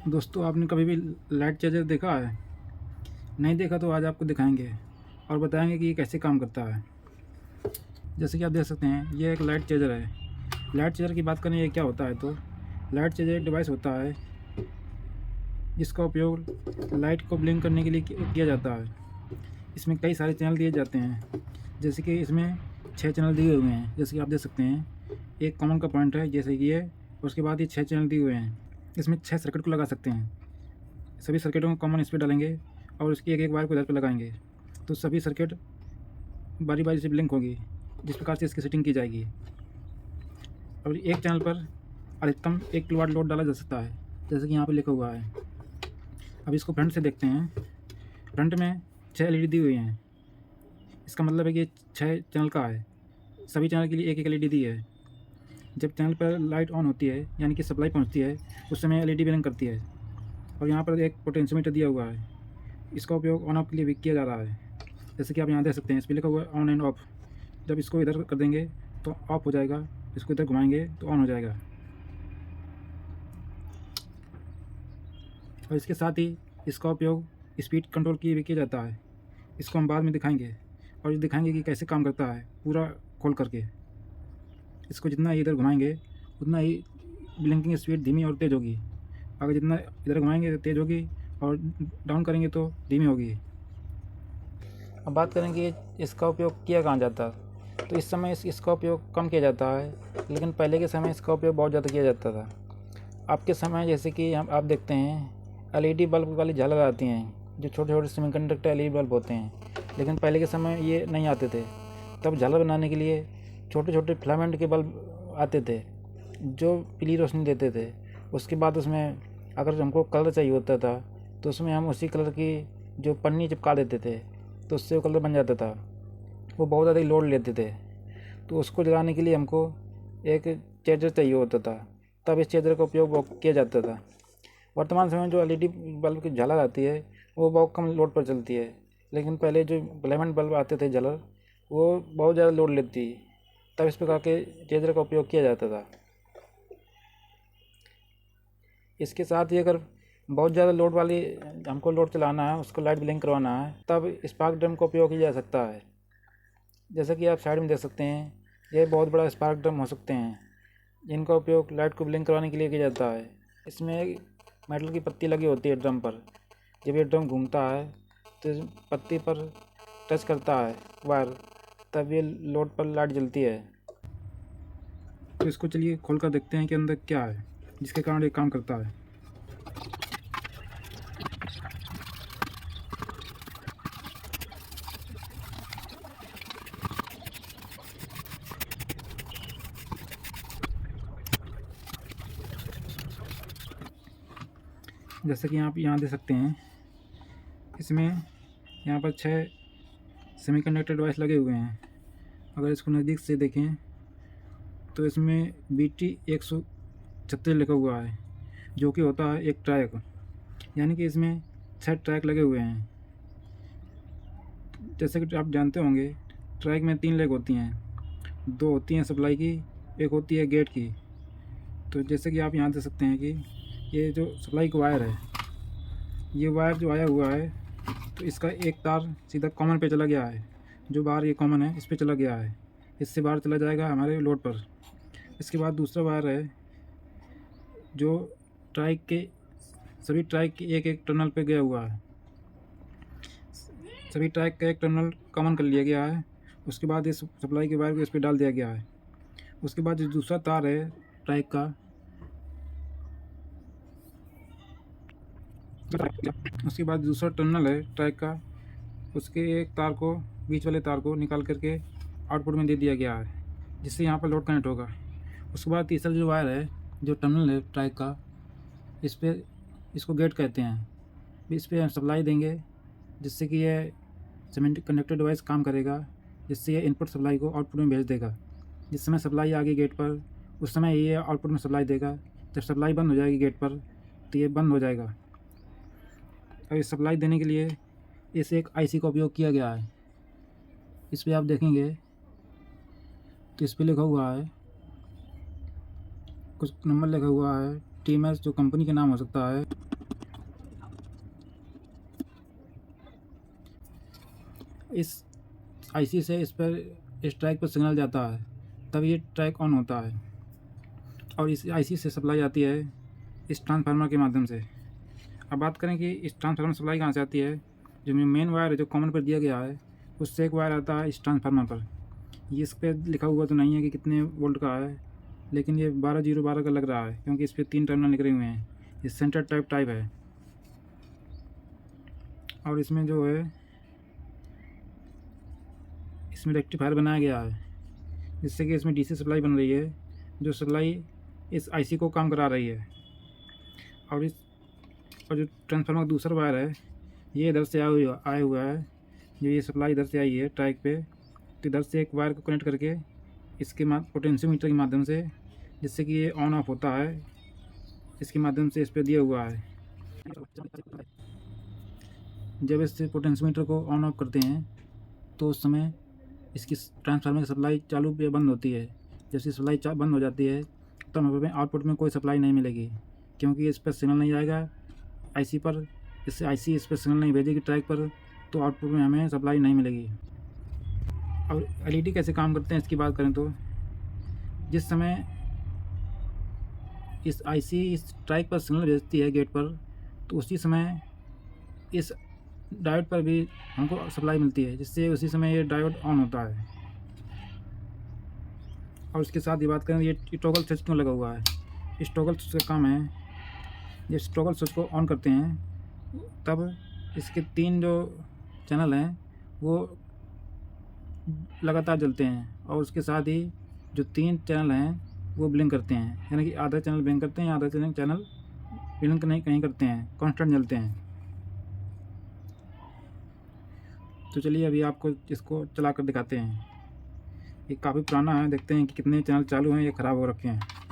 दोस्तों, आपने कभी भी लाइट चार्जर देखा है? नहीं देखा तो आज आपको दिखाएंगे और बताएंगे कि ये कैसे काम करता है। जैसे कि आप देख सकते हैं, ये एक लाइट चार्जर है। लाइट चार्जर की बात करें, ये क्या होता है तो लाइट चार्जर एक डिवाइस होता है जिसका उपयोग लाइट को ब्लिंक करने के लिए किया जाता है। इसमें कई सारे चैनल दिए जाते हैं। जैसे कि इसमें 6 चैनल दिए हुए हैं, जैसे कि आप देख सकते हैं। एक कॉमन का पॉइंट है जैसे कि ये, उसके बाद ये 6 चैनल दिए हुए हैं। इसमें 6 सर्किट को लगा सकते हैं। सभी सर्किटों को कॉमन इस पे डालेंगे और उसकी एक एक वायर को इधर पे लगाएंगे तो सभी सर्किट बारी बारी से ब्लिंक होगी। जिस प्रकार से इसकी सेटिंग की जाएगी। और एक चैनल पर अधिकतम 1 किलोवाट लोड डाला जा सकता है, जैसे कि यहाँ पे लिखा हुआ है। अब इसको फ्रंट से देखते हैं। फ्रंट में 6 एलईडी दी हुई हैं। इसका मतलब है कि ये 6 चैनल का है। सभी चैनल के लिए एक एक एलईडी दी है। जब चैनल पर लाइट ऑन होती है, यानी कि सप्लाई पहुँचती है, उस समय एलईडी ब्लिंक करती है। और यहाँ पर एक पोटेंशियोमीटर दिया हुआ है। इसका उपयोग ऑन ऑफ के लिए भी किया जा रहा है। जैसे कि आप यहाँ देख सकते हैं, इस पर लिखा हुआ है ऑन एंड ऑफ। जब इसको इधर कर देंगे तो ऑफ हो जाएगा, इसको इधर घुमाएंगे तो ऑन हो जाएगा। और इसके साथ ही इसका उपयोग स्पीड कंट्रोल के लिए भी किया जाता है। इसको हम बाद में दिखाएंगे और ये दिखाएंगे कि कैसे काम करता है पूरा खोल करके। इसको जितना इधर घुमाएंगे उतना ही ब्लिंकिंग स्पीड धीमी और तेज़ होगी। अगर जितना इधर घुमाएंगे तो तेज़ होगी और डाउन करेंगे तो धीमी होगी। अब बात करेंगे इसका उपयोग किया कहाँ जाता है, तो इस समय इसका उपयोग कम किया जाता है, लेकिन पहले के समय इसका उपयोग बहुत ज़्यादा किया जाता था। आपके समय जैसे कि आप देखते हैं एलईडी बल्ब वाली झालर आती हैं, जो छोटे छोटे सेमीकंडक्टर एलईडी बल्ब होते हैं। लेकिन पहले के समय ये नहीं आते थे। तब झालर बनाने के लिए छोटे छोटे फिलामेंट के बल्ब आते थे जो पीली रोशनी देते थे। उसके बाद उसमें अगर हमको कलर चाहिए होता था तो उसमें हम उसी कलर की जो पन्नी चिपका देते थे, तो उससे वो कलर बन जाता था। वो बहुत ज़्यादा लोड लेते थे, तो उसको जलाने के लिए हमको एक चार्जर चाहिए होता था। तब इस चार्जर का उपयोग किया जाता था। वर्तमान समय में जो एलईडी बल्ब की झालर आती है वो बहुत कम लोड पर चलती है, लेकिन पहले जो फिलामेंट बल्ब आते थे झालर, वो बहुत ज़्यादा लोड लेती। तब इस प्रकार के चार्जर का उपयोग किया जाता था। इसके साथ ही अगर बहुत ज़्यादा लोड वाली हमको लोड चलाना है, उसको लाइट ब्लिंक करवाना है, तब स्पार्क ड्रम का उपयोग किया जा सकता है। जैसा कि आप साइड में देख सकते हैं, ये बहुत बड़ा स्पार्क ड्रम हो सकते हैं जिनका उपयोग लाइट को ब्लिंक करवाने के लिए किया जाता है। इसमें एक मेटल की पत्ती लगी होती है ड्रम पर। जब ये ड्रम घूमता है तो इस पत्ती पर टच करता है वायर, तब ये लोड पर लाइट जलती है। तो इसको चलिए खोल कर देखते हैं कि अंदर क्या है जिसके कारण ये काम करता है। जैसे कि आप यहाँ देख सकते हैं, इसमें यहाँ पर 6 सेमीकंडक्टर डिवाइस लगे हुए हैं। अगर इसको नज़दीक से देखें तो इसमें BT136 लिखा हुआ है, जो कि होता है एक ट्रैक। यानी कि इसमें 6 ट्रैक लगे हुए हैं। जैसे कि आप जानते होंगे, ट्रैक में 3 लेग होती हैं। 2 होती हैं सप्लाई की, एक होती है गेट की। तो जैसे कि आप यहाँ देख सकते हैं कि ये जो सप्लाई का वायर है, ये वायर जो आया हुआ है, तो इसका एक तार सीधा कॉमन पे चला गया है। जो बाहर ये कॉमन है, इस पे चला गया है। इससे बाहर चला जाएगा हमारे लोड पर। इसके बाद दूसरा वायर है जो ट्राइक के सभी ट्राइक के एक एक टर्मिनल पे गया हुआ है। सभी ट्राइक का एक टर्मिनल कॉमन कर लिया गया है। उसके बाद इस सप्लाई के वायर को इस पर डाल दिया गया है। उसके बाद जो दूसरा तार है ट्राइक का, उसके बाद दूसरा टर्मिनल है ट्रैक का, उसके एक तार को, बीच वाले तार को निकाल करके आउटपुट में दे दिया गया है, जिससे यहाँ पर लोड कनेक्ट होगा। उसके बाद तीसरा जो वायर है, जो टर्मिनल है ट्रैक का, इस पर इसको गेट कहते हैं। इस पर हम सप्लाई देंगे जिससे कि यह सेमी कंडक्टर डिवाइस काम करेगा, जिससे यह इनपुट सप्लाई को आउटपुट में भेज देगा। जिस समय सप्लाई आ गई गेट पर, उस समय ये आउटपुट में सप्लाई देगा। जब सप्लाई बंद हो जाएगी गेट पर तो ये बंद हो जाएगा। और इस सप्लाई देने के लिए इस एक आईसी का उपयोग किया गया है। इस पर आप देखेंगे तो इस पर लिखा हुआ है, कुछ नंबर लिखा हुआ है, TMS जो कंपनी का नाम हो सकता है। इस आईसी से इस ट्रैक पर सिग्नल जाता है, तब ये ट्रैक ऑन होता है। और इस आईसी से सप्लाई आती है इस ट्रांसफार्मर के माध्यम से। अब बात करें कि इस ट्रांसफार्मर सप्लाई कहाँ से आती है। जो मेन वायर है जो कॉमन पर दिया गया है, उससे एक वायर आता है इस ट्रांसफार्मर पर। ये इस पर लिखा हुआ तो नहीं है कि कितने वोल्ट का है, लेकिन ये 12012 का लग रहा है, क्योंकि इस पर 3 टर्मिनल निकले हुए हैं। ये सेंटर टाइप है। और इसमें जो है इसमें रेक्टिफायर बनाया गया है, जिससे कि इसमें डीसी सप्लाई बन रही है, जो सप्लाई इस आईसी को काम करा रही है। और जो ट्रांसफार्मर का दूसरा वायर है, ये इधर से आया हुआ है। जो ये सप्लाई इधर से आई है ट्रैक पे, तो इधर से एक वायर को कनेक्ट करके इसके पोटेंशियोमीटर के माध्यम से, जिससे कि ये ऑन ऑफ होता है, इसके माध्यम से इस पर दिया हुआ है। जब इस पोटेंशियोमीटर को ऑन ऑफ करते हैं तो उस समय इसकी ट्रांसफार्मर की सप्लाई चालू या बंद होती है। जैसे सप्लाई बंद हो जाती है तो हमें आउटपुट में कोई सप्लाई नहीं मिलेगी, क्योंकि इस पर सिग्नल नहीं आएगा आईसी पर। इससे आईसी इस पर सिग्नल नहीं भेजेगी ट्रैक पर, तो आउटपुट में हमें सप्लाई नहीं मिलेगी। और एलईडी कैसे काम करते हैं इसकी बात करें तो, जिस समय इस आईसी इस ट्रैक पर सिग्नल भेजती है गेट पर, तो उसी समय इस डायोड पर भी हमको सप्लाई मिलती है, जिससे उसी समय ये डायोड ऑन होता है। और उसके साथ ही बात करें, ये टॉगल स्विच क्यों लगा हुआ है। इस टॉगल स्विच का काम है, जब टॉगल स्विच को ऑन करते हैं तब इसके 3 जो चैनल हैं वो लगातार जलते हैं, और उसके साथ ही जो 3 चैनल हैं वो ब्लिंक करते हैं, यानी कि आधा चैनल ब्लिंक करते हैं, आधा चैनल ब्लिंक नहीं करते हैं, कांस्टेंट जलते हैं। तो चलिए अभी आपको इसको चला कर दिखाते हैं। ये काफ़ी पुराना है, देखते हैं कि कितने चैनल चालू हैं या ख़राब हो रखे हैं।